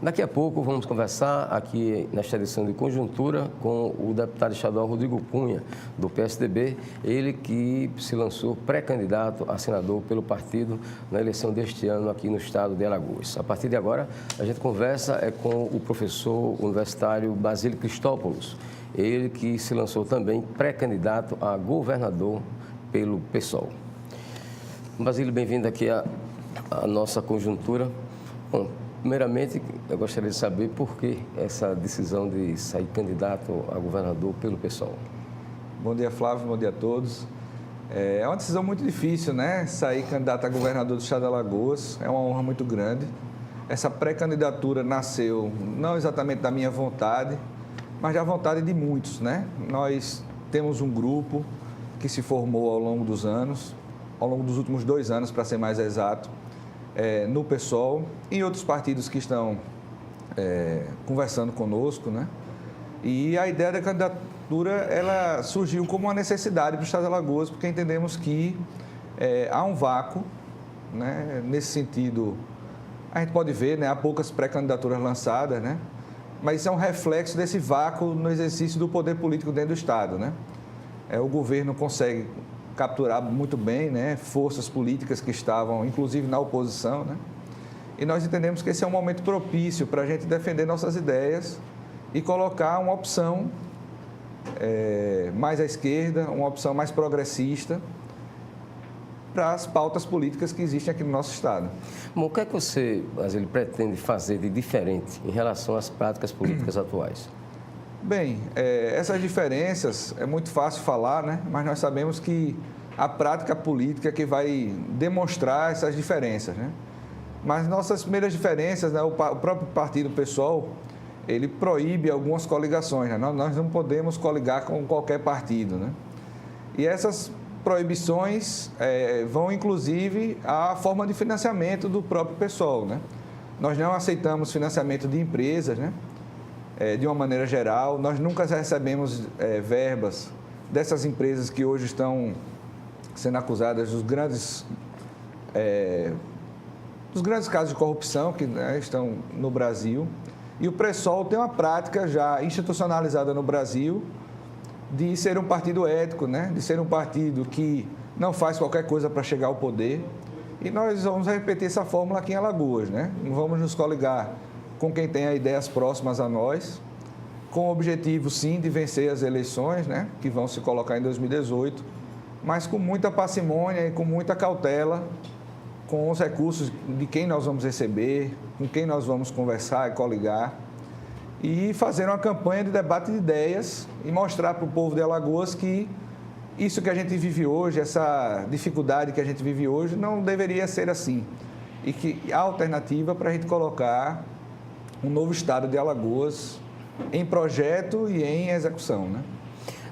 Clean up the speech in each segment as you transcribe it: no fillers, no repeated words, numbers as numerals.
Daqui a pouco vamos conversar aqui nesta edição de Conjuntura com o deputado estadual Rodrigo Cunha, do PSDB, ele que se lançou pré-candidato a senador pelo partido na eleição deste ano aqui no estado de Alagoas. A partir de agora, a gente conversa com o professor universitário Basílio Cristópolos, ele que se lançou também pré-candidato a governador pelo PSOL. Basílio, bem-vindo aqui à nossa Conjuntura. Bom, primeiramente, eu gostaria de saber por que essa decisão de sair candidato a governador pelo PSOL. Bom dia, Flávio. Bom dia a todos. É uma decisão muito difícil, né? Sair candidato a governador do estado de Alagoas é uma honra muito grande. Essa pré-candidatura nasceu não exatamente da minha vontade, mas da vontade de muitos, né? Nós temos um grupo que se formou ao longo dos anos, ao longo dos últimos 2 anos, para ser mais exato, no PSOL e em outros partidos que estão conversando conosco, né? E a ideia da candidatura, ela surgiu como uma necessidade para o estado de Alagoas, porque entendemos que há um vácuo, né? Nesse sentido, a gente pode ver, né? Há poucas pré-candidaturas lançadas, né? Mas isso é um reflexo desse vácuo no exercício do poder político dentro do estado, né? O governo consegue capturar muito bem, né, forças políticas que estavam, inclusive, na oposição, né? E nós entendemos que esse é um momento propício para a gente defender nossas ideias e colocar uma opção mais à esquerda, uma opção mais progressista para as pautas políticas que existem aqui no nosso estado. Bom, o que é que você, Basílio, pretende fazer de diferente em relação às práticas políticas atuais? Bem, essas diferenças é muito fácil falar, né? Mas nós sabemos que a prática política é que vai demonstrar essas diferenças, né? Mas nossas primeiras diferenças, né? O próprio partido PSOL, ele proíbe algumas coligações, né? Nós não podemos coligar com qualquer partido, né? E essas proibições vão, inclusive, à forma de financiamento do próprio PSOL, né? Nós não aceitamos financiamento de empresas, né? De uma maneira geral, nós nunca recebemos verbas dessas empresas que hoje estão sendo acusadas dos grandes casos de corrupção que, né, estão no Brasil. E o PSOL tem uma prática já institucionalizada no Brasil de ser um partido ético, né, de ser um partido que não faz qualquer coisa para chegar ao poder. E nós vamos repetir essa fórmula aqui em Alagoas, né? Não vamos nos coligar com quem tenha ideias próximas a nós, com o objetivo, sim, de vencer as eleições, né, que vão se colocar em 2018, mas com muita parcimônia e com muita cautela, com os recursos de quem nós vamos receber, com quem nós vamos conversar e coligar, e fazer uma campanha de debate de ideias e mostrar para o povo de Alagoas que isso que a gente vive hoje, essa dificuldade que a gente vive hoje, não deveria ser assim. E que há alternativa para a gente colocar um novo estado de Alagoas em projeto e em execução, né?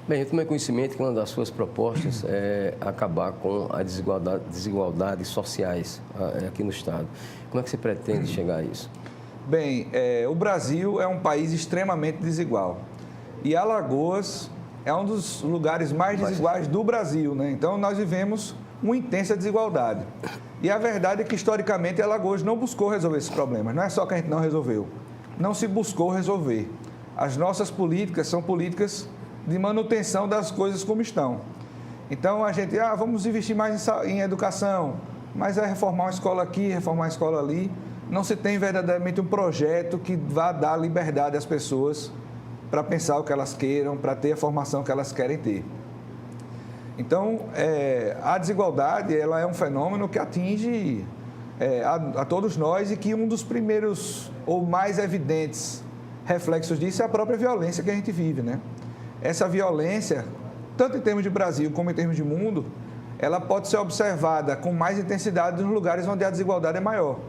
Bem, eu tomei conhecimento que uma das suas propostas é acabar com a desigualdades sociais aqui no estado. Como é que você pretende chegar a isso? Bem, o Brasil é um país extremamente desigual e Alagoas é um dos lugares mais desiguais do Brasil, né? Então, nós vivemos uma intensa desigualdade. E a verdade é que, historicamente, Alagoas não buscou resolver esses problemas. Não é só que a gente não resolveu. Não se buscou resolver. As nossas políticas são políticas de manutenção das coisas como estão. Então, a gente, vamos investir mais em educação, mas é reformar uma escola aqui, reformar uma escola ali. Não se tem verdadeiramente um projeto que vá dar liberdade às pessoas para pensar o que elas queiram, para ter a formação que elas querem ter. Então, a desigualdade, ela é um fenômeno que atinge a todos nós e que um dos primeiros ou mais evidentes reflexos disso é a própria violência que a gente vive, né? Essa violência, tanto em termos de Brasil como em termos de mundo, ela pode ser observada com mais intensidade nos lugares onde a desigualdade é maior.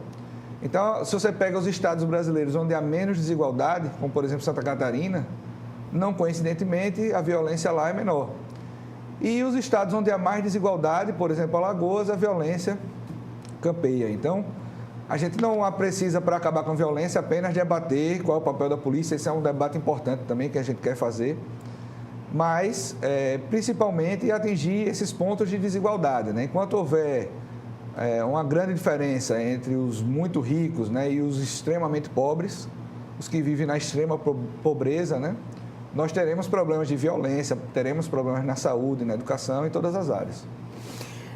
Então, se você pega os estados brasileiros onde há menos desigualdade, como por exemplo Santa Catarina, não coincidentemente, a violência lá é menor. E os estados onde há mais desigualdade, por exemplo, Alagoas, a violência campeia. Então, a gente não precisa, para acabar com a violência, apenas debater qual é o papel da polícia. Esse é um debate importante também que a gente quer fazer. Mas, principalmente, atingir esses pontos de desigualdade, né? Enquanto houver uma grande diferença entre os muito ricos, né, e os extremamente pobres, os que vivem na extrema pobreza, né, nós teremos problemas de violência, teremos problemas na saúde, na educação, em todas as áreas.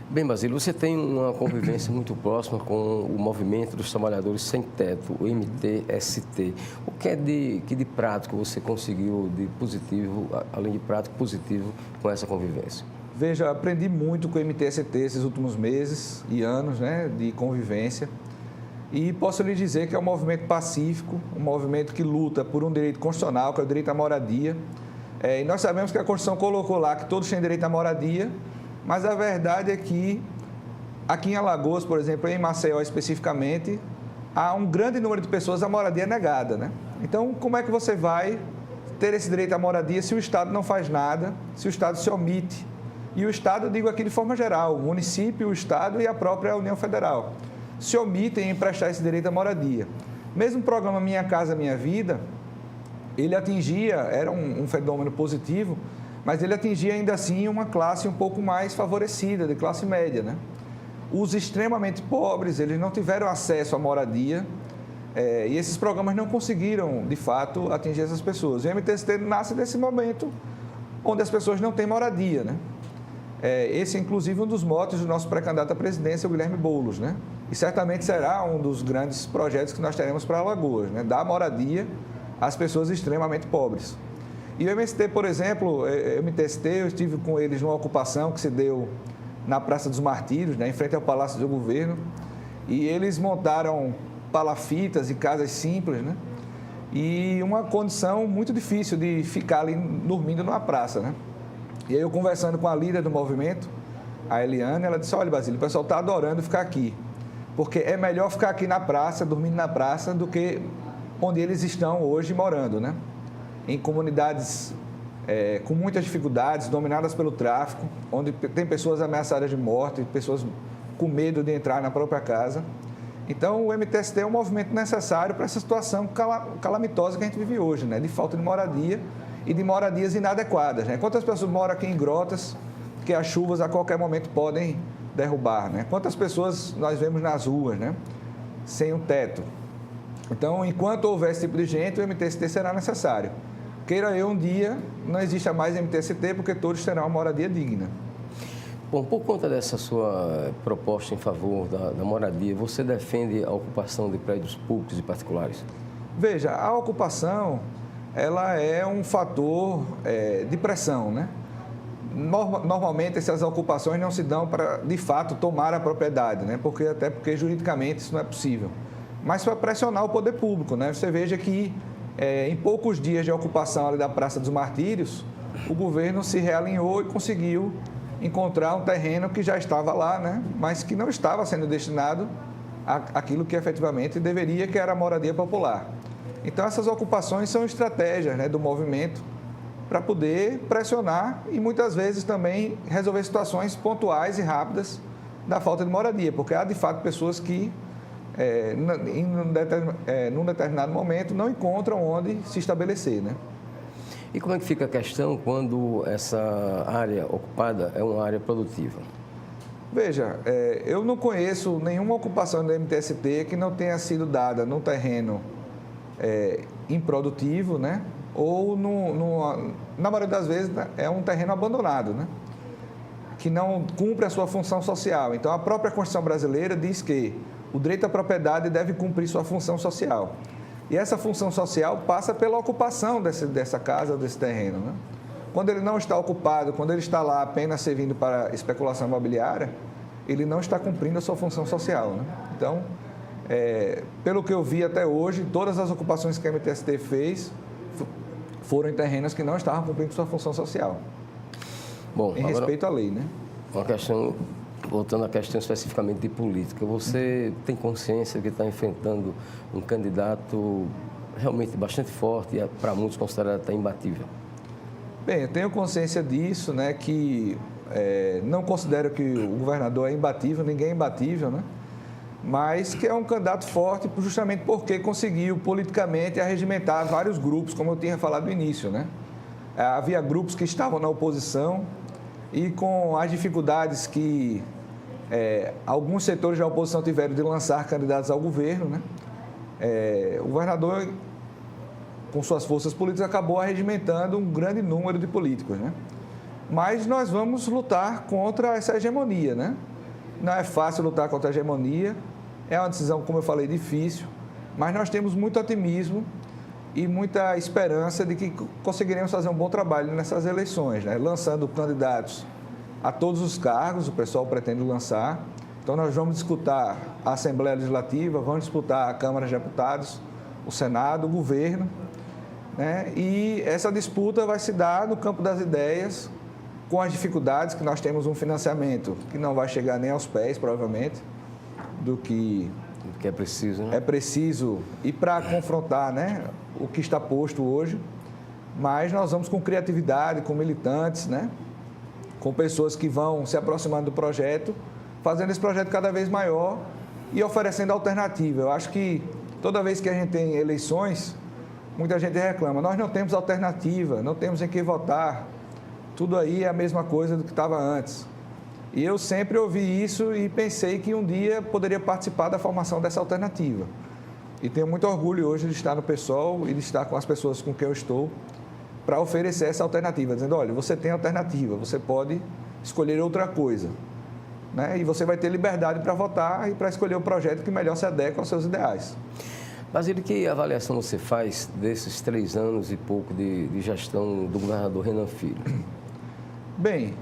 Bem, Basílio, você tem uma convivência muito próxima com o Movimento dos Trabalhadores Sem Teto, o MTST. O que é de prático você conseguiu de positivo, além de prático, positivo com essa convivência? Veja, aprendi muito com o MTST esses últimos meses e anos, né, de convivência. E posso lhe dizer que é um movimento pacífico, um movimento que luta por um direito constitucional, que é o direito à moradia. E nós sabemos que a Constituição colocou lá que todos têm direito à moradia, mas a verdade é que aqui em Alagoas, por exemplo, em Maceió especificamente, há um grande número de pessoas a moradia negada, né? Então, como é que você vai ter esse direito à moradia se o Estado não faz nada, se o Estado se omite? E o Estado, eu digo aqui de forma geral, o município, o Estado e a própria União Federal, se omitem em prestar esse direito à moradia. Mesmo o programa Minha Casa Minha Vida, ele atingia, era um fenômeno positivo, mas ele atingia ainda assim uma classe um pouco mais favorecida, de classe média, né? Os extremamente pobres, eles não tiveram acesso à moradia e esses programas não conseguiram, de fato, atingir essas pessoas. O MTST nasce desse momento onde as pessoas não têm moradia, né? Esse é, inclusive, um dos motos do nosso pré-candidato à presidência, o Guilherme Boulos, né? E certamente será um dos grandes projetos que nós teremos para Alagoas, né? Dar moradia às pessoas extremamente pobres. E o MST, por exemplo, eu estive com eles numa ocupação que se deu na Praça dos Martírios, né? Em frente ao Palácio do Governo, e eles montaram palafitas e casas simples, né? E uma condição muito difícil de ficar ali dormindo numa praça, né? E aí eu conversando com a líder do movimento, a Eliane, ela disse, olha, Basílio, o pessoal está adorando ficar aqui, porque é melhor ficar aqui na praça, dormindo na praça, do que onde eles estão hoje morando, né? Em comunidades com muitas dificuldades, dominadas pelo tráfico, onde tem pessoas ameaçadas de morte, pessoas com medo de entrar na própria casa. Então, o MTST é um movimento necessário para essa situação calamitosa que a gente vive hoje, né? De falta de moradia e de moradias inadequadas, né? Quantas pessoas moram aqui em grotas que as chuvas a qualquer momento podem derrubar, né? Quantas pessoas nós vemos nas ruas, né? Sem um teto. Então, enquanto houver esse tipo de gente, o MTST será necessário. Queira eu, um dia, não exista mais MTST, porque todos terão uma moradia digna. Bom, por conta dessa sua proposta em favor da moradia, você defende a ocupação de prédios públicos e particulares? Veja, a ocupação, ela é um fator de pressão, né? Normalmente, essas ocupações não se dão para, de fato, tomar a propriedade, né? Até porque, juridicamente, isso não é possível. Mas para pressionar o poder público, né? Você veja que, em poucos dias de ocupação ali da Praça dos Martírios, o governo se realinhou e conseguiu encontrar um terreno que já estava lá, né? Mas que não estava sendo destinado àquilo que efetivamente deveria, que era a moradia popular. Então, essas ocupações são estratégias, né, do movimento para poder pressionar e, muitas vezes, também resolver situações pontuais e rápidas da falta de moradia, porque há, de fato, pessoas que, num determinado momento, não encontram onde se estabelecer, né? E como é que fica a questão quando essa área ocupada é uma área produtiva? Veja, eu não conheço nenhuma ocupação do MTST que não tenha sido dada num terreno improdutivo, né? Ou, na maioria das vezes, é um terreno abandonado, né? Que não cumpre a sua função social. Então, a própria Constituição brasileira diz que o direito à propriedade deve cumprir sua função social. E essa função social passa pela ocupação dessa casa, desse terreno, né? Quando ele não está ocupado, quando ele está lá apenas servindo para especulação imobiliária, ele não está cumprindo a sua função social, né? Então, pelo que eu vi até hoje, todas as ocupações que a MTST fez foram em terrenos que não estavam cumprindo sua função social. Bom, em respeito à lei, né? Uma questão, voltando à questão especificamente de política, você tem consciência que está enfrentando um candidato realmente bastante forte e para muitos considerado até imbatível? Bem, eu tenho consciência disso, né, que não considero que o governador é imbatível, ninguém é imbatível, né? Mas que é um candidato forte justamente porque conseguiu politicamente arregimentar vários grupos, como eu tinha falado no início, né? Havia grupos que estavam na oposição e com as dificuldades que Alguns setores da oposição tiveram de lançar candidatos ao governo, né? O governador, com suas forças políticas, acabou arregimentando um grande número de políticos, né? Mas nós vamos lutar contra essa hegemonia, né? Não é fácil lutar contra a hegemonia, é uma decisão, como eu falei, difícil, mas nós temos muito otimismo e muita esperança de que conseguiremos fazer um bom trabalho nessas eleições, né? Lançando candidatos a todos os cargos, o pessoal pretende lançar. Então, nós vamos disputar a Assembleia Legislativa, vamos disputar a Câmara de Deputados, o Senado, o governo, né? E essa disputa vai se dar no campo das ideias, com as dificuldades que nós temos um financiamento que não vai chegar nem aos pés, provavelmente, do que é preciso, né? É preciso ir para confrontar, né, o que está posto hoje, mas nós vamos com criatividade, com militantes, né, com pessoas que vão se aproximando do projeto, fazendo esse projeto cada vez maior e oferecendo alternativa. Eu acho que toda vez que a gente tem eleições, muita gente reclama, nós não temos alternativa, não temos em que votar, tudo aí é a mesma coisa do que estava antes. E eu sempre ouvi isso e pensei que um dia poderia participar da formação dessa alternativa. E tenho muito orgulho hoje de estar no PSOL e de estar com as pessoas com quem eu estou para oferecer essa alternativa, dizendo, olha, você tem alternativa, você pode escolher outra coisa, né? E você vai ter liberdade para votar e para escolher o projeto que melhor se adequa aos seus ideais. Basílio, que avaliação você faz desses 3 anos e pouco de gestão do governador Renan Filho? Bem,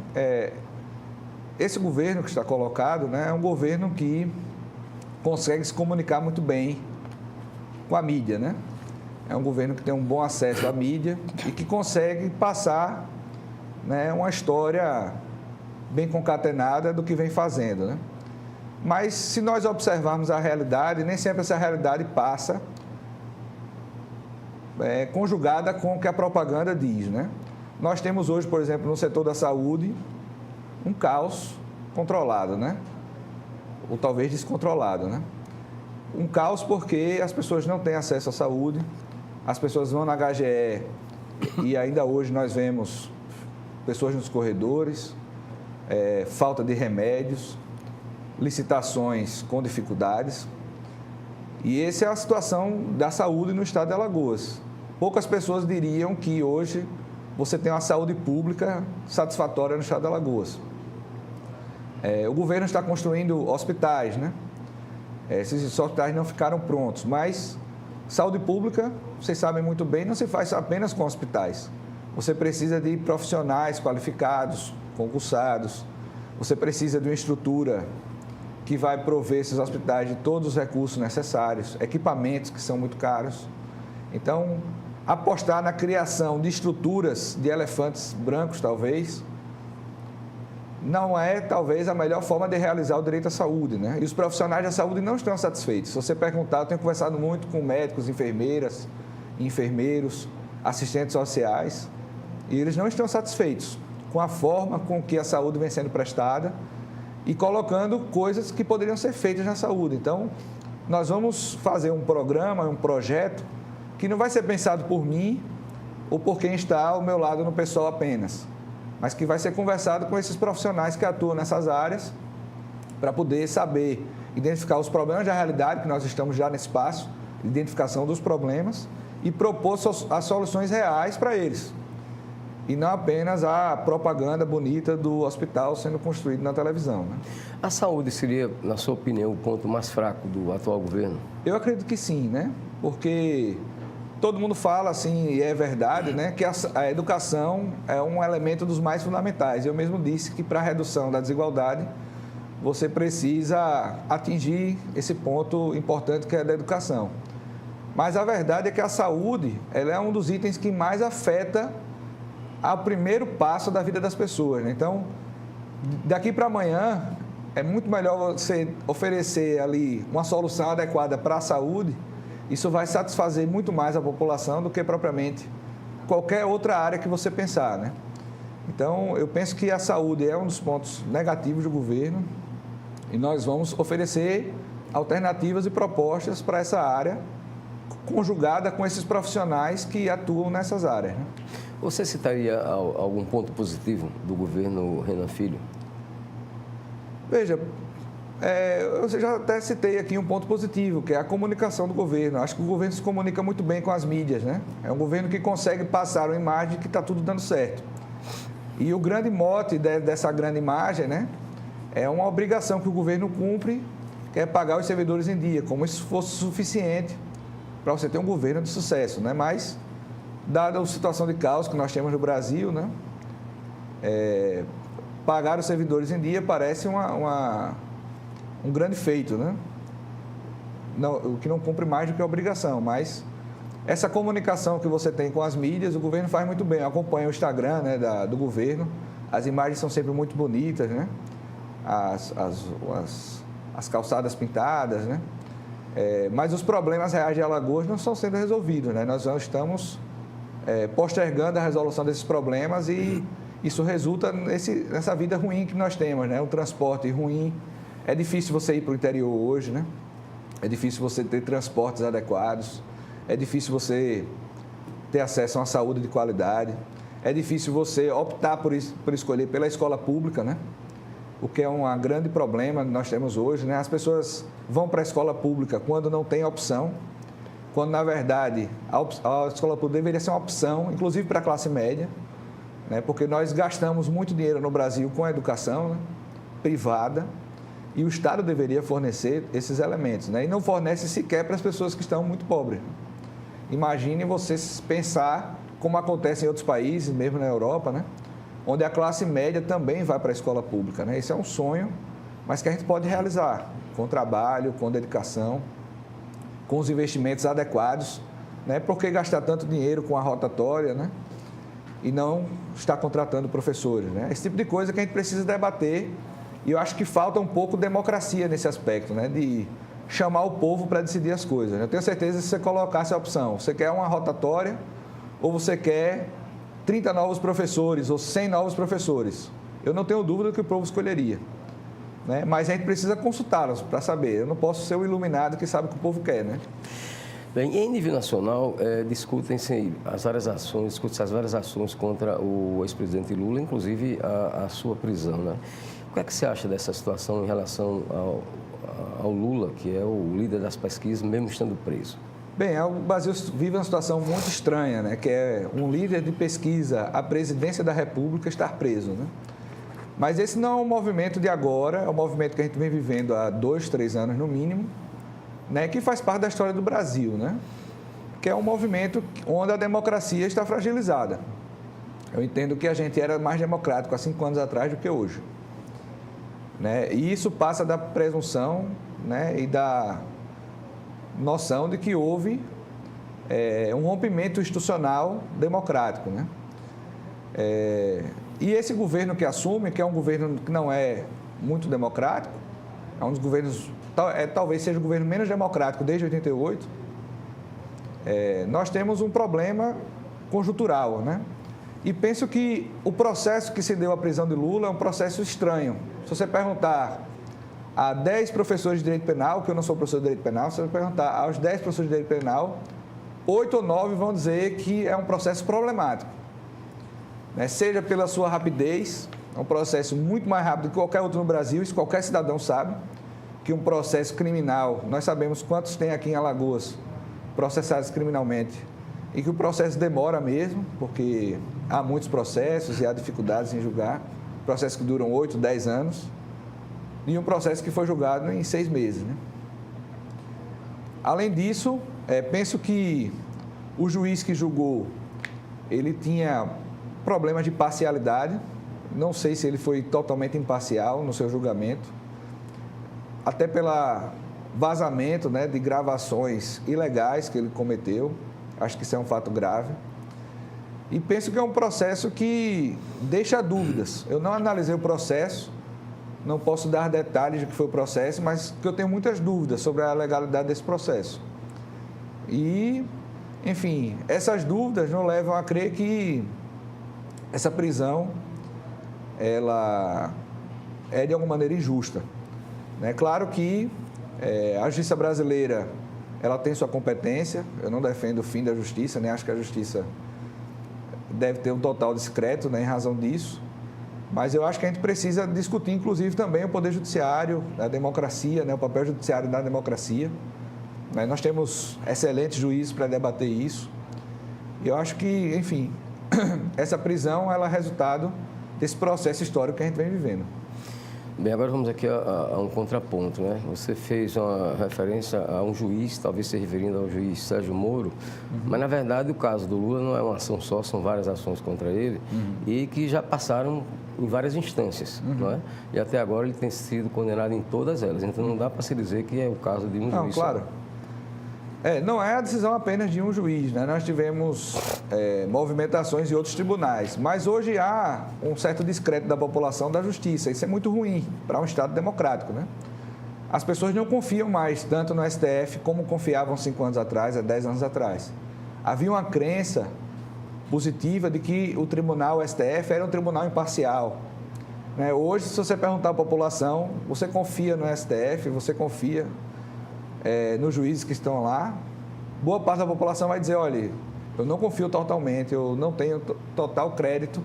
esse governo que está colocado, né, é um governo que consegue se comunicar muito bem com a mídia, né? É um governo que tem um bom acesso à mídia e que consegue passar, né, uma história bem concatenada do que vem fazendo, né? Mas se nós observarmos a realidade, nem sempre essa realidade passa conjugada com o que a propaganda diz, né? Nós temos hoje, por exemplo, no setor da saúde, um caos controlado, né? Ou talvez descontrolado, né? Um caos porque as pessoas não têm acesso à saúde, as pessoas vão na HGE e ainda hoje nós vemos pessoas nos corredores, falta de remédios, licitações com dificuldades. E essa é a situação da saúde no estado de Alagoas. Poucas pessoas diriam que hoje você tem uma saúde pública satisfatória no estado de Alagoas. O governo está construindo hospitais, né? Esses hospitais não ficaram prontos, mas saúde pública, vocês sabem muito bem, não se faz apenas com hospitais. Você precisa de profissionais qualificados, concursados, você precisa de uma estrutura que vai prover esses hospitais de todos os recursos necessários, equipamentos que são muito caros. Então, apostar na criação de estruturas de elefantes brancos, talvez, não é, talvez, a melhor forma de realizar o direito à saúde, né? E os profissionais da saúde não estão satisfeitos. Se você perguntar, eu tenho conversado muito com médicos, enfermeiras, enfermeiros, assistentes sociais, e eles não estão satisfeitos com a forma com que a saúde vem sendo prestada e colocando coisas que poderiam ser feitas na saúde. Então, nós vamos fazer um programa, um projeto, que não vai ser pensado por mim ou por quem está ao meu lado no PSOL apenas, mas que vai ser conversado com esses profissionais que atuam nessas áreas para poder saber identificar os problemas da realidade, que nós estamos já nesse passo, identificação dos problemas, e propor as soluções reais para eles. E não apenas a propaganda bonita do hospital sendo construído na televisão, né? A saúde seria, na sua opinião, o ponto mais fraco do atual governo? Eu acredito que sim, né? Porque todo mundo fala, assim, e é verdade, né, que a educação é um elemento dos mais fundamentais. Eu mesmo disse que para a redução da desigualdade, você precisa atingir esse ponto importante que é da educação. Mas a verdade é que a saúde, ela é um dos itens que mais afeta ao primeiro passo da vida das pessoas, né? Então, daqui para amanhã, é muito melhor você oferecer ali uma solução adequada para a saúde. Isso vai satisfazer muito mais a população do que propriamente qualquer outra área que você pensar, né? Então, eu penso que a saúde é um dos pontos negativos do governo e nós vamos oferecer alternativas e propostas para essa área, conjugada com esses profissionais que atuam nessas áreas, né? Você citaria algum ponto positivo do governo Renan Filho? Veja, Eu já até citei aqui um ponto positivo, que é a comunicação do governo. Acho que o governo se comunica muito bem com as mídias, né? É um governo que consegue passar uma imagem de que está tudo dando certo. E o grande mote dessa grande imagem, né, é uma obrigação que o governo cumpre, que é pagar os servidores em dia, como se fosse suficiente para você ter um governo de sucesso, né? Mas, dada a situação de caos que nós temos no Brasil, né, pagar os servidores em dia parece um grande feito, né? Não, o que não cumpre mais do que a obrigação, mas essa comunicação que você tem com as mídias, o governo faz muito bem. Eu acompanho o Instagram, né, do governo, as imagens são sempre muito bonitas, né? As calçadas pintadas, né? Mas os problemas reais de Alagoas não estão sendo resolvidos, né? Nós já estamos postergando a resolução desses problemas e isso resulta nessa vida ruim que nós temos, né? O transporte ruim. É difícil você ir para o interior hoje, né? É difícil você ter transportes adequados. É difícil você ter acesso a uma saúde de qualidade. É difícil você optar por escolher pela escola pública, né? O que é um grande problema que nós temos hoje, né? As pessoas vão para a escola pública quando não tem opção, quando, na verdade, a escola pública deveria ser uma opção, inclusive para a classe média, né? Porque nós gastamos muito dinheiro no Brasil com a educação, né, privada, e o Estado deveria fornecer esses elementos, né? E não fornece sequer para as pessoas que estão muito pobres. Imagine você pensar como acontece em outros países, mesmo na Europa, né? Onde a classe média também vai para a escola pública, né? Esse é um sonho, mas que a gente pode realizar com trabalho, com dedicação, com os investimentos adequados, né? Por que gastar tanto dinheiro com a rotatória, né? E não estar contratando professores, né? Esse tipo de coisa que a gente precisa debater. E eu acho que falta um pouco de democracia nesse aspecto, né? De chamar o povo para decidir as coisas. Eu tenho certeza que se você colocasse a opção, você quer uma rotatória ou você quer 30 novos professores ou 100 novos professores, eu não tenho dúvida que o povo escolheria, né? Mas a gente precisa consultá-los para saber. Eu não posso ser o iluminado que sabe o que o povo quer, né? Bem, em nível nacional, discutem-se as várias ações contra o ex-presidente Lula, inclusive a sua prisão, né? O que é que você acha dessa situação em relação ao Lula, que é o líder das pesquisas, mesmo estando preso? Bem, o Brasil vive uma situação muito estranha, né? Que é um líder de pesquisa à presidência da República estar preso, né? Mas esse não é um movimento de agora, é um movimento que a gente vem vivendo há 2, 3 anos no mínimo, né? Que faz parte da história do Brasil, né? Que é um movimento onde a democracia está fragilizada. Eu entendo que a gente era mais democrático há 5 anos atrás do que hoje, né? E isso passa da presunção, né, e da noção de que houve um rompimento institucional democrático, né? E esse governo que assume, que é um governo que não é muito democrático, é um dos governos, talvez seja o governo menos democrático desde 88, nós temos um problema conjuntural, né? E penso que o processo que se deu à prisão de Lula é um processo estranho. Se você perguntar a 10 professores de direito penal, que eu não sou professor de direito penal, se você perguntar aos 10 professores de direito penal, 8 ou 9 vão dizer que é um processo problemático, né? Seja pela sua rapidez, é um processo muito mais rápido que qualquer outro no Brasil, isso qualquer cidadão sabe, que um processo criminal, nós sabemos quantos tem aqui em Alagoas processados criminalmente, e que o processo demora mesmo, porque há muitos processos e há dificuldades em julgar, processos que duram 8, 10 anos, e um processo que foi julgado em 6 meses, né? Além disso, penso que o juiz que julgou, ele tinha problemas de parcialidade, não sei se ele foi totalmente imparcial no seu julgamento, até pelo vazamento, né, de gravações ilegais que ele cometeu. Acho que isso é um fato grave. E penso que é um processo que deixa dúvidas. Eu não analisei o processo, não posso dar detalhes do que foi o processo, mas que eu tenho muitas dúvidas sobre a legalidade desse processo. E, enfim, essas dúvidas nos levam a crer que essa prisão, ela é de alguma maneira injusta. É claro que a justiça brasileira, ela tem sua competência, eu não defendo o fim da justiça, nem acho que a justiça deve ter um total discreto, né, em razão disso, Mas eu acho que a gente precisa discutir, inclusive, também o Poder Judiciário, a democracia, né, o papel judiciário na democracia. Nós temos excelentes juízes para debater isso. E eu acho que, enfim, essa prisão ela é resultado desse processo histórico que a gente vem vivendo. Bem, agora vamos aqui a um contraponto, né? Você fez uma referência a um juiz, talvez se referindo ao juiz Sérgio Moro, mas, na verdade, o caso do Lula não é uma ação só, são várias ações contra ele e que já passaram em várias instâncias, não é? E até agora ele tem sido condenado em todas elas, então não dá para se dizer que é o caso de um Não, juiz. claro. Não é a decisão apenas de um juiz, né? Nós tivemos movimentações em outros tribunais, mas hoje há um certo descrédito da população da justiça. Isso é muito ruim para um Estado democrático, né? As pessoas não confiam mais tanto no STF como confiavam 5 anos atrás, há 10 anos atrás. Havia uma crença positiva de que o tribunal, o STF, era um tribunal imparcial. Né? Hoje, se você perguntar à população, você confia no STF, você confia nos juízes que estão lá, boa parte da população vai dizer, olha, eu não confio totalmente, eu não tenho total crédito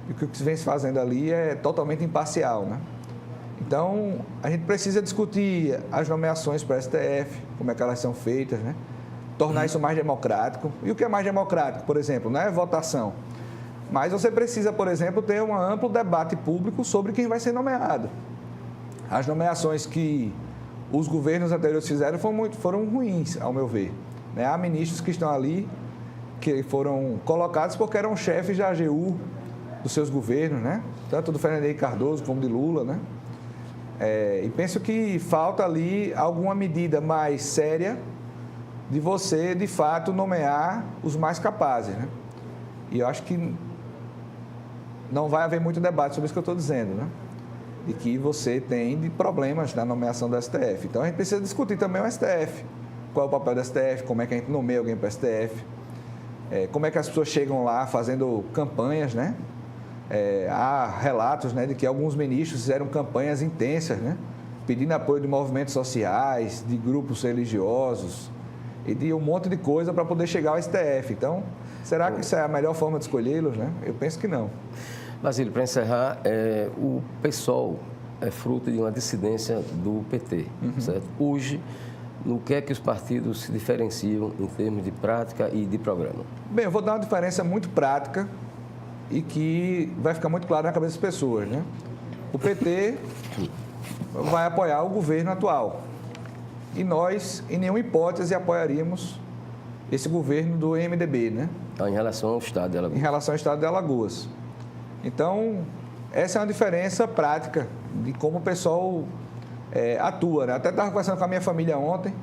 de que o que se vem se fazendo ali é totalmente imparcial, né? Então, a gente precisa discutir as nomeações para o STF, como é que elas são feitas, né? Tornar isso mais democrático. E o que é mais democrático, por exemplo, não é votação, mas você precisa, por exemplo, ter um amplo debate público sobre quem vai ser nomeado. As nomeações que os governos anteriores fizeram foram ruins, ao meu ver. Né? Há ministros que estão ali, que foram colocados porque eram chefes da AGU dos seus governos, né? Tanto do Fernando Henrique Cardoso como de Lula. Né? E penso que falta ali alguma medida mais séria de você, de fato, nomear os mais capazes. Né? E eu acho que não vai haver muito debate sobre isso que eu estou dizendo, né? De que você tem de problemas na nomeação do STF. Então, a gente precisa discutir também o STF. Qual é o papel do STF, como é que a gente nomeia alguém para o STF, como é que as pessoas chegam lá fazendo campanhas, né? Há relatos, né, de que alguns ministros fizeram campanhas intensas, né? Pedindo apoio de movimentos sociais, de grupos religiosos e de um monte de coisa para poder chegar ao STF. Então, será que isso é a melhor forma de escolhê-los, né? Eu penso que não. Basílio, para encerrar, o PSOL é fruto de uma dissidência do PT, certo? Hoje, no que é que os partidos se diferenciam em termos de prática e de programa? Bem, eu vou dar uma diferença muito prática e que vai ficar muito claro na cabeça das pessoas, né? O PT vai apoiar o governo atual e nós, em nenhuma hipótese, apoiaríamos esse governo do MDB, né? Em relação ao Estado de Alagoas. Em relação ao Estado de Alagoas. Então, essa é uma diferença prática de como o pessoal atua. Né? Até estava conversando com a minha família ontem,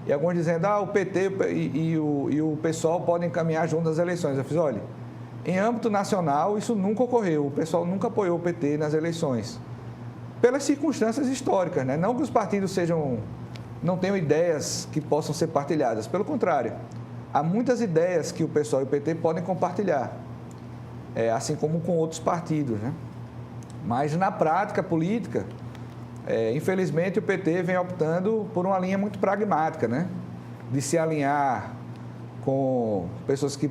e alguns dizendo, o PT e o PSOL podem caminhar juntos nas eleições. Eu fiz, olha, em âmbito nacional isso nunca ocorreu, o pessoal nunca apoiou o PT nas eleições, pelas circunstâncias históricas, né? Não que os partidos não tenham ideias que possam ser partilhadas, pelo contrário, há muitas ideias que o PSOL e o PT podem compartilhar. Assim como com outros partidos, né? Mas na prática política, infelizmente o PT vem optando por uma linha muito pragmática, né? De se alinhar com pessoas que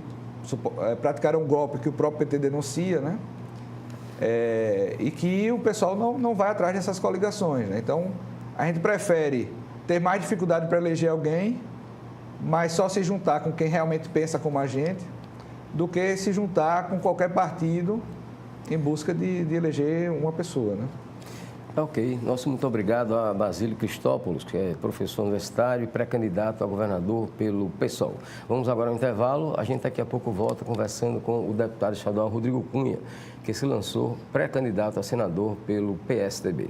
praticaram um golpe que o próprio PT denuncia, né? E que o pessoal não vai atrás dessas coligações, né? Então, a gente prefere ter mais dificuldade para eleger alguém, mas só se juntar com quem realmente pensa como a gente, do que se juntar com qualquer partido em busca de eleger uma pessoa, né? Ok. Nosso muito obrigado a Basílio Cristópolis, que é professor universitário e pré-candidato a governador pelo PSOL. Vamos agora ao intervalo. A gente daqui a pouco volta conversando com o deputado estadual Rodrigo Cunha, que se lançou pré-candidato a senador pelo PSDB.